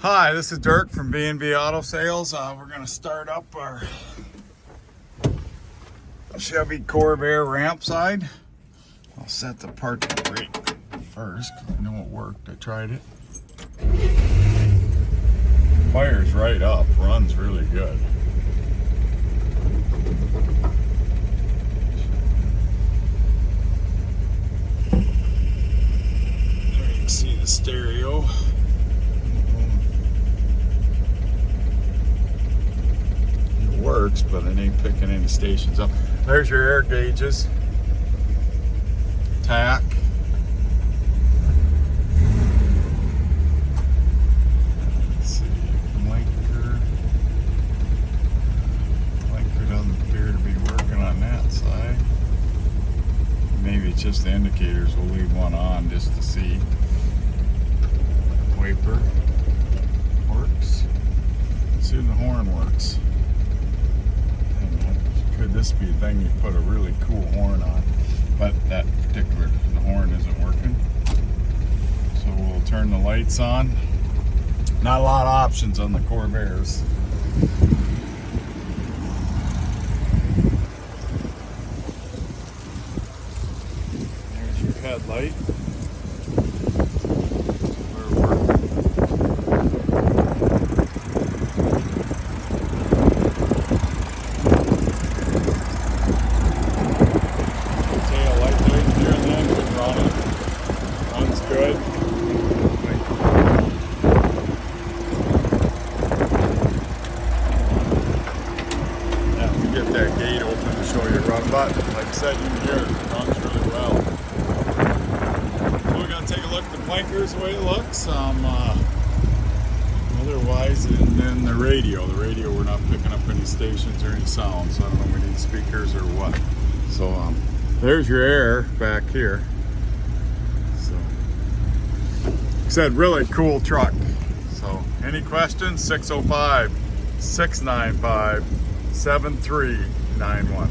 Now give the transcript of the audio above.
Hi, this is Dirk from B&B Auto Sales. We're going to start up our Chevy Corvair Rampside. I'll set the parking brake first. I know it worked. I tried it. Fires right up. Runs really good. There you can see the stereo. Works, but it ain't picking any stations up. There's your air gauges, tack. Let's see, blinker doesn't appear to be working on that side. Maybe it's just the indicators. We'll leave one on just to see. Wiper works. Let's see if the horn works. Could this be a thing you put a really cool horn on? But that particular, the horn isn't working. So we'll turn the lights on. Not a lot of options on the Corvairs. There's your headlight. Good. Yeah, we get that gate open to show you a run button. Like I said, you can hear it. It runs really well. So we're going to take a look at the blinkers, the way it looks. Otherwise, and then the radio. The radio, we're not picking up any stations or any sounds. So I don't know if we need speakers or what. So there's your air back here. Said really cool truck. So any questions? 605-695-7391.